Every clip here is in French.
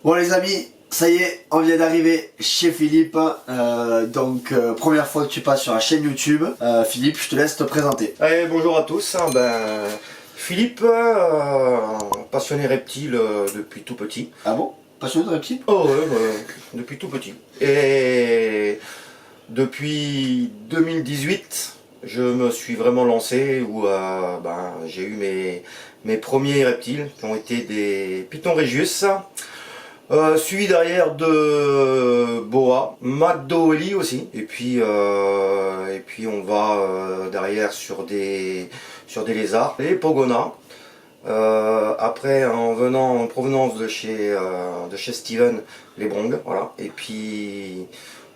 Bon les amis, ça y est, on vient d'arriver chez Philippe. Première fois que tu passes sur la chaîne YouTube. Philippe, je te laisse te présenter. Allez, bonjour à tous. Philippe, passionné reptile depuis tout petit. Ah bon? Passionné de reptiles? Oh ouais, depuis tout petit. Et depuis 2018, je me suis vraiment lancé où j'ai eu mes premiers reptiles qui ont été des Python Regius. Suivi derrière de Boa, McDowell aussi, et puis on va derrière sur des lézards, les Pogona. Après en provenance de chez Steven, les Brongs, voilà. Et puis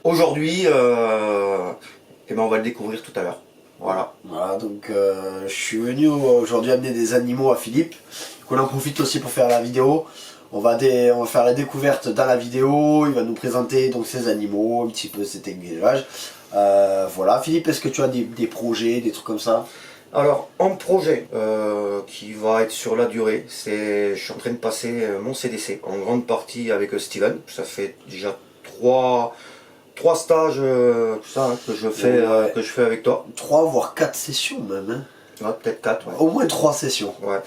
aujourd'hui, on va le découvrir tout à l'heure. Voilà. Voilà, je suis venu aujourd'hui amener des animaux à Philippe. Du coup, on en profite aussi pour faire la vidéo. On va faire la découverte dans la vidéo, il va nous présenter donc ses animaux, un petit peu ses techniques d'élevage. Voilà, Philippe, est-ce que tu as des projets, des trucs comme ça? Alors, en projet qui va être sur la durée, je suis en train de passer mon CDC en grande partie avec Steven. Ça fait déjà trois stages que je fais avec toi. 3 voire 4 sessions même. Hein. Ouais, peut-être 4. Ouais. Au moins 3 sessions. Ouais.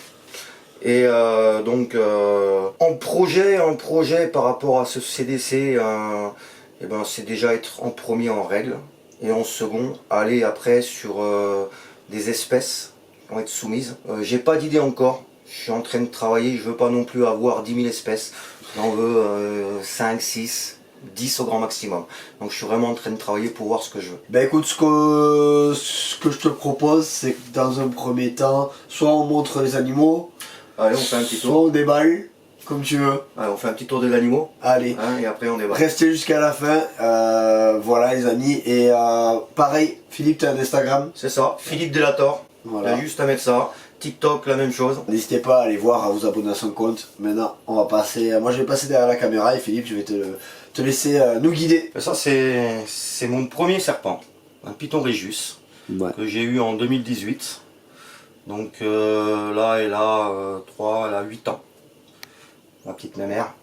Et en projet par rapport à ce CDC, c'est déjà être en premier en règle et en second aller après sur des espèces qui vont être soumises. J'ai pas d'idée encore, je suis en train de travailler, je veux pas non plus avoir 10 000 espèces, j'en veux 5, 6, 10 au grand maximum. Donc je suis vraiment en train de travailler pour voir ce que je veux. Ben écoute, ce que je te propose, c'est que dans un premier temps, soit on montre les animaux, allez, on fait un petit tour. Soit on déballe, comme tu veux. Allez, on fait un petit tour des animaux. Allez. Et après on déballe. Restez jusqu'à la fin. Voilà les amis. Et pareil, Philippe, tu as un Instagram? C'est ça, Philippe Delator. Voilà. Il y a juste à mettre ça. TikTok, la même chose. N'hésitez pas à aller voir, à vous abonner à son compte. Maintenant, on va passer. Moi, je vais passer derrière la caméra et Philippe, je vais te laisser nous guider. Ça, c'est mon premier serpent. Un Python Regius. Ouais. Que j'ai eu en 2018. Donc là, elle a 8 ans. Ma petite mémère.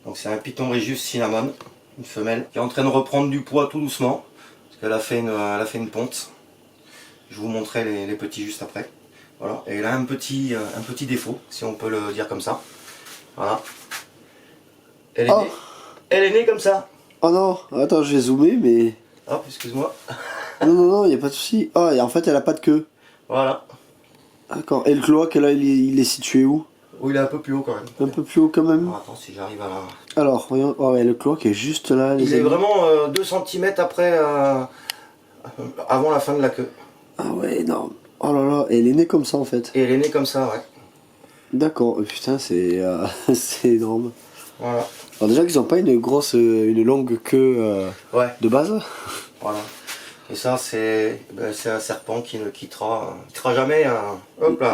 Donc c'est un Python Regius cinnamon, une femelle, qui est en train de reprendre du poids tout doucement. Parce qu'elle a fait une ponte. Je vous montrerai les petits juste après. Voilà. Et elle a un petit défaut, si on peut le dire comme ça. Voilà. Elle est née comme ça. Oh non, attends, je vais zoomer, mais... Hop, excuse-moi. Non, il n'y a pas de souci. Oh, et en fait, elle a pas de queue. Voilà. D'accord. Et le cloaque, là, il est situé où? Oh, il est un peu plus haut quand même. Un peu plus haut quand même. Alors, attends, si j'arrive à la... Alors, voyons. Oh, ouais, le cloaque est juste là. Il est vraiment 2 cm après, avant la fin de la queue. Ah ouais, énorme. Oh là là, et elle est née comme ça en fait. Et elle est née comme ça, ouais. D'accord, putain, c'est énorme. Voilà. Alors déjà qu'ils ont pas une longue queue ouais. De base. Voilà. Et ça, c'est un serpent qui ne quittera jamais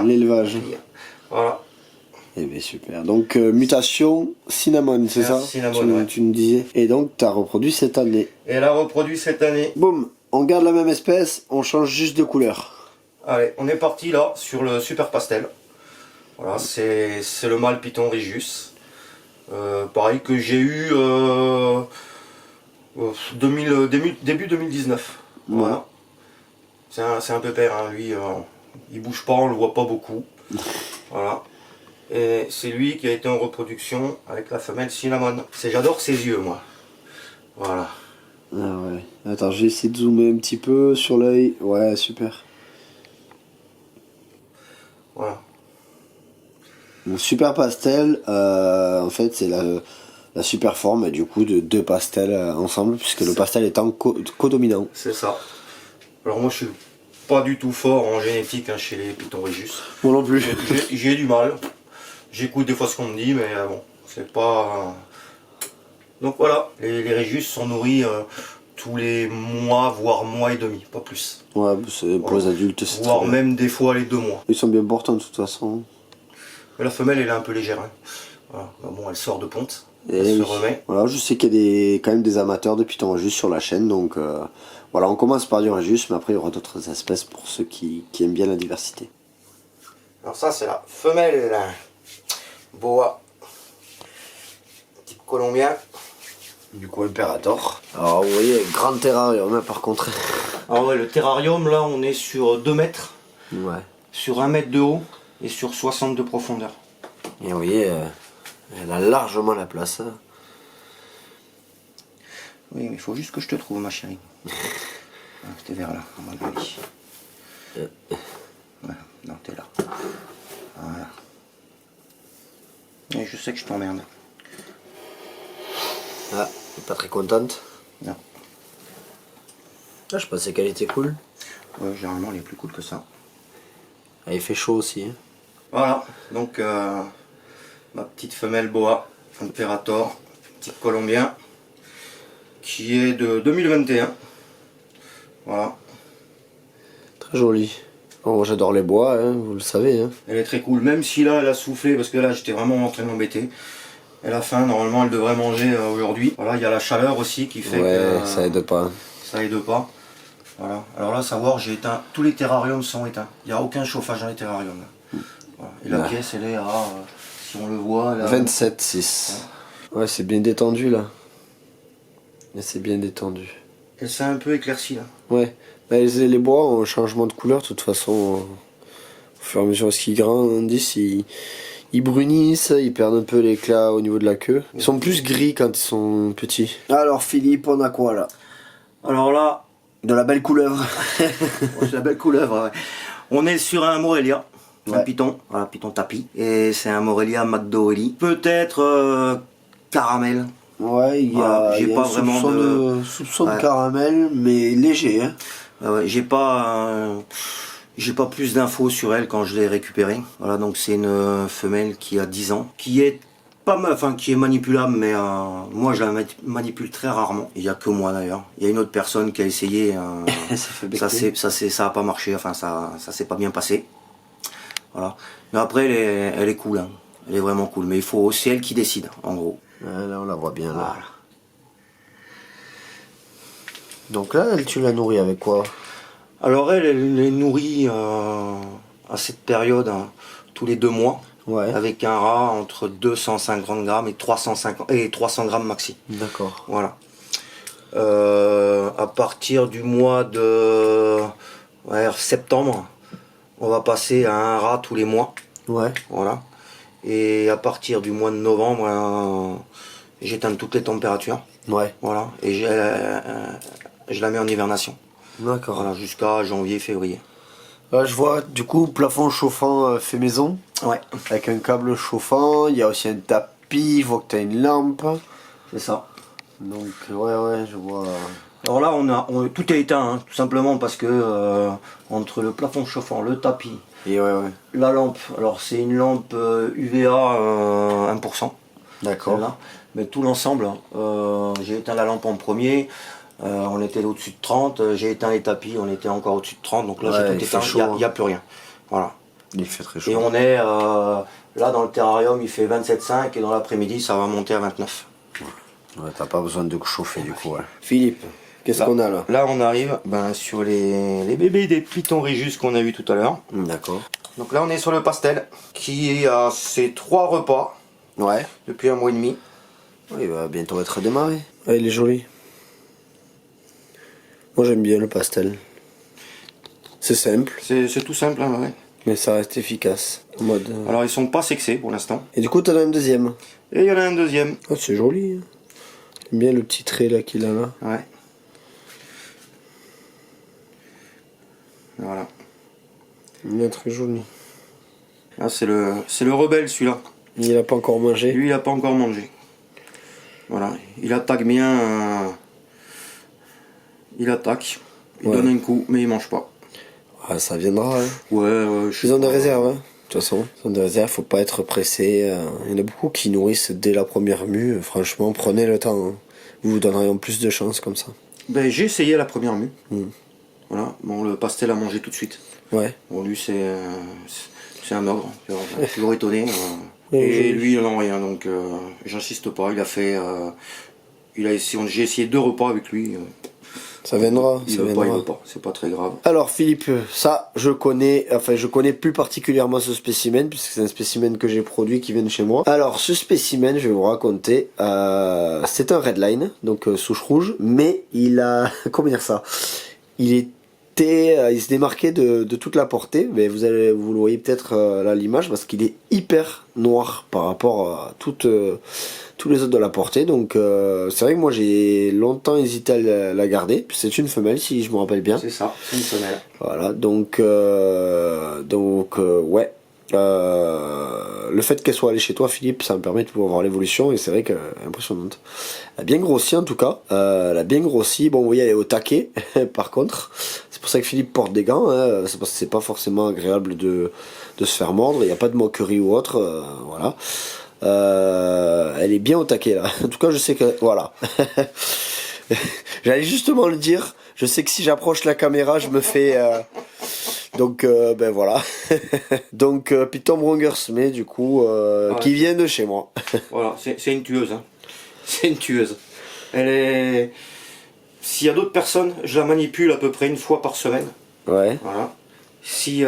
l'élevage. Voilà. Eh bien super. Donc mutation cinnamon, c'est ça? Cinnamon, tu nous disais. Et donc tu as reproduit cette année. Et elle a reproduit cette année. Boum, on garde la même espèce, on change juste de couleur. Allez, on est parti là sur le super pastel. Voilà, c'est le mâle Python Regius. Pareil que j'ai eu début 2019. Voilà. C'est un pépère, hein. Lui, il bouge pas, on le voit pas beaucoup. Voilà. Et c'est lui qui a été en reproduction avec la femelle cinnamon. J'adore ses yeux, moi. Voilà. Ah ouais. Attends, j'ai essayé de zoomer un petit peu sur l'œil. Ouais, super. Voilà. Donc super pastel, en fait c'est la super forme du coup de 2 pastels ensemble, puisque le pastel étant codominant. C'est ça. Alors moi je suis pas du tout fort en génétique hein, chez les Python Regius. Moi non plus. J'ai du mal. J'écoute des fois ce qu'on me dit, mais bon, c'est pas... Donc voilà, les Regius sont nourris tous les mois, voire mois et demi, pas plus. Ouais, pour les adultes c'est voire même des fois les 2 mois. Ils sont bien portants de toute façon. Mais la femelle elle est un peu légère. Hein. Voilà. Bon, elle sort de ponte, elle se remet. Voilà, je sais qu'il y a quand même des amateurs de Python Regius sur la chaîne, donc voilà, on commence par du Regius, mais après il y aura d'autres espèces pour ceux qui aiment bien la diversité. Alors ça c'est la femelle Boa. colombien. Du coup, Imperator. Alors, vous voyez, grand terrarium, hein, par contre. Ah ouais, le terrarium, là, on est sur 2 mètres, Ouais. sur 1 mètre de haut et sur 60 de profondeur. Et vous voyez, elle a largement la place. Hein. Oui, mais il faut juste que je te trouve, ma chérie. Ah, t'es vers là, à mon avis. Voilà, non, t'es là. Voilà. Et je sais que je t'emmerde. Ah, elle est pas très contente. Non. Ah, je pensais qu'elle était cool. Ouais, généralement, elle est plus cool que ça. Ah, il fait chaud aussi. Hein. Voilà, donc ma petite femelle boa, Imperator, petit colombien, qui est de 2021. Voilà. Très joli. Oh, j'adore les bois, hein, vous le savez. Hein. Elle est très cool, même si là elle a soufflé, parce que là j'étais vraiment en train de m'embêter. Elle a faim, normalement elle devrait manger aujourd'hui. Voilà, il y a la chaleur aussi qui fait que ça aide pas. ça aide pas. Voilà. Alors là, savoir, j'ai éteint, tous les terrariums sont éteints. Il n'y a aucun chauffage dans les terrariums. Là. Voilà. Et la pièce, elle est à, si on le voit, là, 27,6. Ouais, c'est bien détendu là. Et c'est bien détendu. elle s'est un peu éclaircie là. Ouais. Bah, les bois ont un changement de couleur, de toute façon. Au fur et à mesure qu'ils grandissent, ils brunissent, ils perdent un peu l'éclat au niveau de la queue. Ils sont plus gris quand ils sont petits. Alors Philippe, on a quoi là? Alors là, De la belle couleuvre. c'est la belle couleuvre. Ouais. On est sur un Morelia, un Ouais. python, voilà, python tapis. Et c'est un Morelia McDowelly. Peut-être caramel. Ouais, il y a, Voilà, j'ai il y a pas un vraiment soupçon de Ouais. caramel, mais léger. Hein. Ouais, j'ai pas plus d'infos sur elle quand je l'ai récupérée. Voilà, donc c'est une femelle qui a 10 ans, qui est pas mal, enfin qui est manipulable, mais moi je la manipule très rarement. Il y a que moi d'ailleurs. Il y a une autre personne qui a essayé, Ça fait becquer. ça a pas marché, enfin ça s'est pas bien passé. Voilà. Mais après elle est cool, hein. Elle est vraiment cool. Mais il faut c'est elle qui décide, en gros. Ouais, là, on la voit bien là. Voilà. Donc là, tu la nourris avec quoi? Alors elle est nourrie à cette période hein, tous les 2 mois. Ouais. Avec un rat entre 250 grammes et 300 grammes maxi. D'accord. Voilà. À partir du mois de septembre, on va passer à un rat tous les mois. Ouais. Voilà. Et à partir du mois de novembre, j'éteins toutes les températures. Ouais. Voilà. Et je la mets en hibernation. D'accord. Voilà, jusqu'à janvier, février. Là, je vois du coup plafond chauffant fait maison. Ouais. Avec un câble chauffant. Il y a aussi un tapis. Il faut que tu as une lampe. C'est ça. Donc, ouais, je vois. Alors là, tout est éteint, hein, tout simplement parce que entre le plafond chauffant, le tapis, Et ouais. la lampe, alors c'est une lampe UVA 1%, D'accord. celle-là, mais tout l'ensemble, j'ai éteint la lampe en premier, on était au-dessus de 30, j'ai éteint les tapis, on était encore au-dessus de 30, donc là Ouais, j'ai il tout fait éteint, chaud, il n'y a plus rien. Voilà. Il fait très chaud. Et on est là dans le terrarium, il fait 27,5 et dans l'après-midi ça va monter à 29. Ouais, t'as pas besoin de chauffer du coup. Ouais. Philippe, qu'est-ce qu'on a là? Là on arrive sur les bébés des pitons Régus qu'on a vu tout à l'heure. D'accord. Donc là on est sur le pastel qui a ses 3 repas Ouais. depuis 1 mois et demi. Il va bientôt être démarré. Ouais, il est joli. Moi j'aime bien le pastel. C'est simple, C'est tout simple, hein, ouais. mais ça reste efficace. En mode, Alors ils sont pas sexés pour l'instant. Et du coup t'en as un deuxième. Et il y en a un deuxième. Oh, c'est joli. Hein. J'aime bien le petit trait là qu'il a là. Ouais. Voilà. Il est très joli. Là c'est le rebelle celui-là. Il a pas encore mangé. Lui il a pas encore mangé. Voilà. Il attaque bien. Il attaque. Il Ouais. donne un coup, mais il mange pas. Ah, ça viendra. Hein. Ouais, je sais Ils ont des pas. réserves. Hein. De toute façon, ils ont des réserves, faut pas être pressé. Il y en a beaucoup qui nourrissent dès la première mue. Franchement, prenez le temps. Hein. Vous donneriez plus de chance comme ça. Ben, j'ai essayé la première mue. Mm. Voilà. Bon, le pastel a mangé tout de suite. Ouais. Bon, lui, c'est un ogre. Toujours étonné. Ouais, Et joli. lui, il n'en a rien. Donc, j'insiste pas. Il a fait. J'ai essayé 2 repas avec lui. Ça viendra, Il ça veut pas, il viendra. veut pas, c'est pas très grave. Alors Philippe, ça je connais plus particulièrement ce spécimen puisque c'est un spécimen que j'ai produit qui vient de chez moi. Alors ce spécimen, je vais vous raconter, c'est un redline, donc souche rouge, mais il a, comment dire ça, il se démarquait de toute la portée, mais vous le voyez peut-être là à l'image parce qu'il est hyper noir par rapport à tous les autres de la portée. Donc c'est vrai que moi j'ai longtemps hésité à la garder. C'est une femelle si je me rappelle bien. C'est ça, c'est une femelle. Voilà, donc ouais. Le fait qu'elle soit allée chez toi, Philippe, ça me permet de pouvoir voir l'évolution et c'est vrai qu'elle est impressionnante. Elle a bien grossi en tout cas. Elle a bien grossi. Bon, vous voyez, elle est au taquet. Par contre, c'est pour ça que Philippe porte des gants. Hein. C'est parce que c'est pas forcément agréable de se faire mordre. Il n'y a pas de moquerie ou autre. Voilà. Elle est bien au taquet là. En tout cas, je sais que voilà. J'allais justement le dire. Je sais que si j'approche la caméra, je me fais. Donc ben voilà. Donc Python Brongers, mais du coup, Ouais. qui vient de chez moi. Voilà, c'est une tueuse. Hein. C'est une tueuse. Elle est. S'il y a d'autres personnes, je la manipule à peu près une fois par semaine. Ouais. Voilà. Si.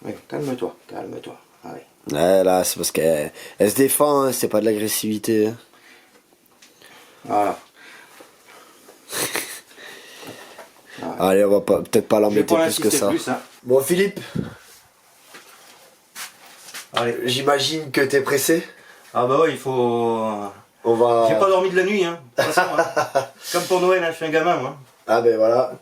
Oui, calme-toi, calme-toi. Allez. Ouais, là, c'est parce qu'elle se défend, hein, c'est pas de l'agressivité. Voilà. Allez, on va peut-être pas Je vais l'embêter pas plus que insister ça. plus, hein. Bon, Philippe, Allez. j'imagine que t'es pressé. Ah bah ouais, il faut. On va. J'ai pas dormi de la nuit, hein. De toute façon, hein. Comme pour Noël, hein, je suis un gamin, moi. Ah ben voilà.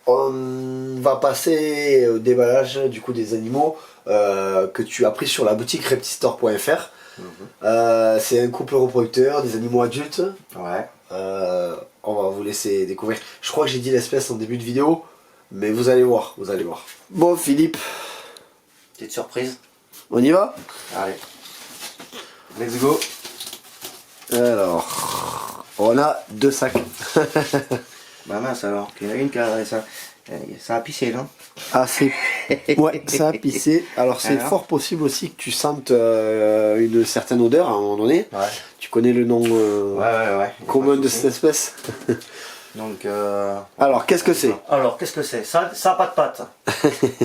On va passer au déballage du coup des animaux que tu as pris sur la boutique reptistore.fr. C'est un couple reproducteur, des animaux adultes. Ouais. On va vous laisser découvrir. Je crois que j'ai dit l'espèce en début de vidéo, mais vous allez voir, vous allez voir. Bon Philippe, Petite surprise. on y va? Allez. Let's go. Alors, on a 2 sacs. Bah mince alors, il y en a une qui a ça a pissé, non? Ah c'est... Ouais, ça a pissé. Alors c'est Alors fort possible aussi que tu sentes une certaine odeur à un moment donné. Ouais. Tu connais le nom Ouais. commun de cette espèce? Donc, Alors, qu'est-ce que c'est? alors, qu'est-ce que c'est? Ça a pas de pattes.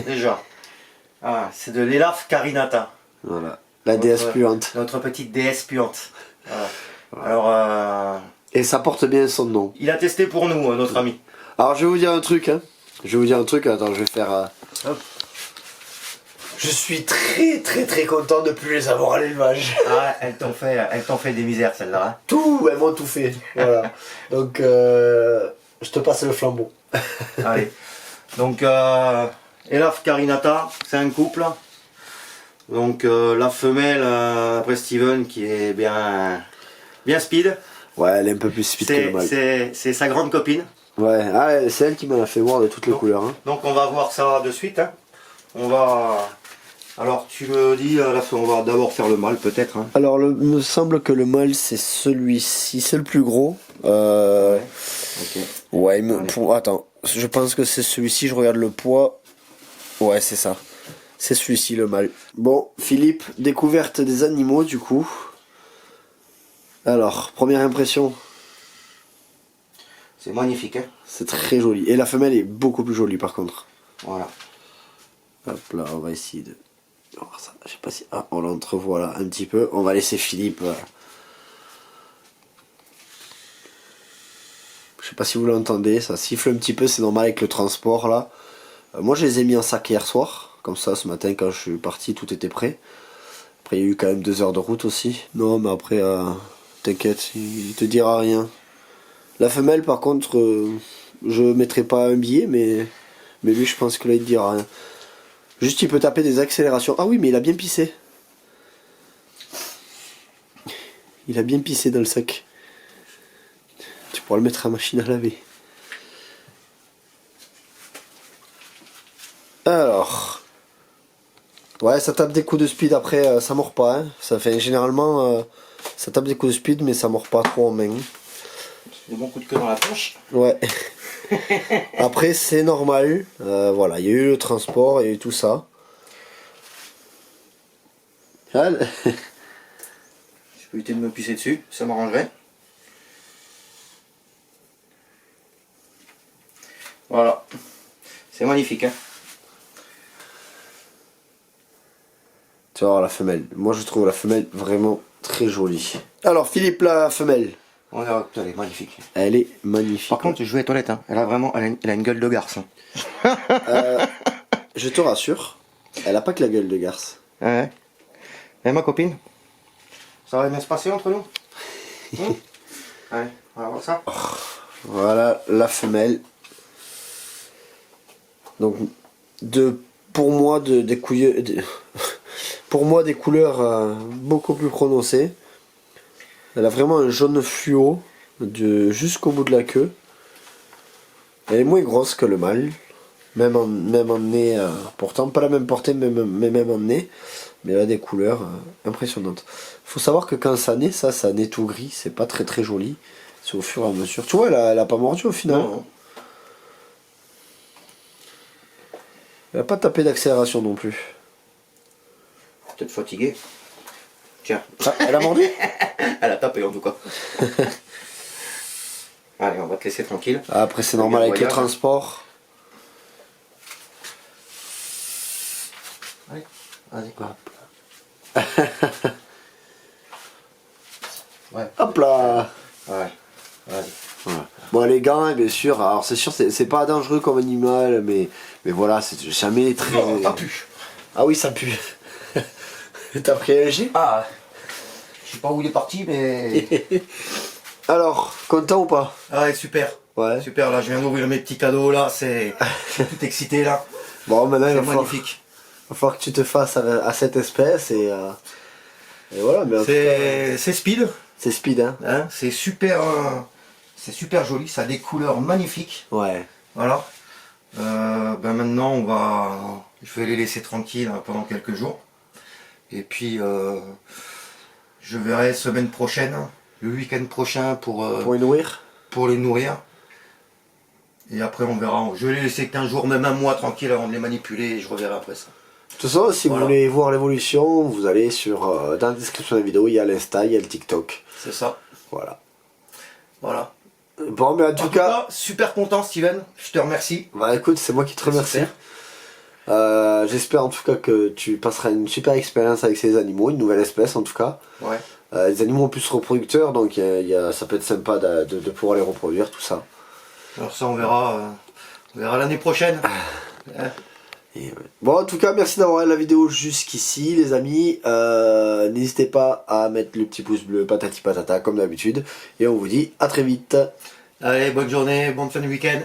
Déjà. Ah, c'est de l'Elaphe carinata. Voilà, la déesse puante. Notre petite déesse puante. Voilà. Alors, Et ça porte bien son nom. il a testé pour nous, notre ami. Alors, je vais vous dire un truc, hein. Je vais vous dire un truc, attends, je vais faire... Hop. Je suis très content de plus les avoir à l'élevage. Ah, elles t'ont fait des misères, celle-là. Hein. Tout, elles m'ont tout fait. Voilà. Donc, je te passe le flambeau. Allez. Donc, Elaphe carinata, c'est un couple. Donc, la femelle, après Steven, qui est bien speed. Ouais, elle est un peu plus speed que le mâle. C'est sa grande copine. Ouais, ah, c'est elle qui m'a fait voir de toutes les couleurs. Hein. Donc, on va voir ça de suite. Hein. On va... Alors, tu me dis, là, on va d'abord faire le mâle, peut-être. Hein. Alors, il me semble que le mâle, c'est celui-ci, c'est le plus gros. Ouais. Ok. Ouais, attends, je pense que c'est celui-ci, je regarde le poids. Ouais, c'est ça. C'est celui-ci, le mâle. Bon, Philippe, découverte des animaux, du coup. Alors, première impression. C'est magnifique, hein. C'est très joli. Et la femelle est beaucoup plus jolie, par contre. Voilà. Hop là, on va essayer de... voir ça. Je sais pas si... Ah, on l'entrevoit là, un petit peu. On va laisser Philippe... Je sais pas si vous l'entendez, ça siffle un petit peu, c'est normal avec le transport là. Moi je les ai mis en sac hier soir, comme ça ce matin quand je suis parti tout était prêt. Après il y a eu quand même 2 heures de route aussi. Non mais après t'inquiète, il te dira rien. La femelle par contre, je mettrai pas un billet mais lui je pense que là il te dira rien. Juste il peut taper des accélérations. Ah oui mais il a bien pissé. Il a bien pissé dans le sac. Tu pourras le mettre à la machine à laver. Alors. Ouais, ça tape des coups de speed après, ça mord pas. Hein. Ça fait généralement. Ça tape des coups de speed, mais ça mord pas trop en main. Des bons coups de queue dans la tronche. Ouais. Après, c'est normal. Voilà, il y a eu le transport, il y a eu tout ça. Je peux éviter de me pisser dessus, ça m'arrangerait. Voilà. C'est magnifique. Hein. Tu vas voir la femelle. Moi je trouve la femelle vraiment très jolie. Alors Philippe, la femelle. On a, elle est magnifique. Elle est magnifique. Par contre, je vais aux toilettes. Hein. Elle a vraiment, elle a une gueule de garce. Hein. Je te rassure, elle a pas que la gueule de garce. Ouais. Et ma copine, ça va bien se passer entre nous. Allez, on va voir ça. Voilà la femelle. Donc pour moi des couleurs beaucoup plus prononcées. Elle a vraiment un jaune fluo jusqu'au bout de la queue. Elle est moins grosse que le mâle. Même en nez, pourtant pas la même portée, mais même en nez. Mais elle a des couleurs impressionnantes. Faut savoir que quand ça naît tout gris, c'est pas très très joli. C'est au fur et à mesure. Tu vois, elle a pas mordu au final. Non. Elle a pas tapé d'accélération non plus. Peut-être fatiguée. Tiens. Ah, elle a mordu. Elle a tapé en tout cas. Allez, on va te laisser tranquille. Après c'est normal avec le transport. Allez, vas-y. Ouais. Hop là. Ouais, vas-y. Voilà. Bon les gants bien sûr, alors c'est sûr c'est pas dangereux comme animal mais voilà c'est jamais très... Non, ça pue. Ah oui ça pue. T'as pris un G? Ah, je sais pas où il est parti mais... Alors, content ou pas? Ah super. Ouais. Super, là je viens d'ouvrir mes petits cadeaux là, je suis tout excité là. Bon maintenant il C'est va falloir magnifique. que tu te fasses à cette espèce et voilà. Mais C'est speed, c'est speed hein. hein, c'est super joli, ça a des couleurs magnifiques. Ouais. Voilà. Ben maintenant je vais les laisser tranquilles hein, pendant quelques jours. Et puis je verrai semaine prochaine, le week-end prochain pour les nourrir. pour les nourrir. Et après on verra. Je vais les laisser 15 jours, même un mois tranquille avant de les manipuler et je reverrai après ça. De toute façon, si Voilà. vous voulez voir l'évolution, vous allez dans la description de la vidéo, il y a l'Insta, il y a le TikTok. C'est ça. Voilà. Voilà. Bon, mais en tout cas, super content Steven, je te remercie. bah écoute, c'est moi qui te remercie. Super. J'espère en tout cas que tu passeras une super expérience avec ces animaux, une nouvelle espèce en tout cas. Ouais. Les animaux en plus reproducteurs, donc ça peut être sympa de pouvoir les reproduire, tout ça. Alors ça on verra l'année prochaine. Bon, en tout cas, merci d'avoir regardé la vidéo jusqu'ici, les amis. N'hésitez pas à mettre le petit pouce bleu, patati patata, comme d'habitude. Et on vous dit à très vite. Allez, bonne journée, bonne fin de week-end.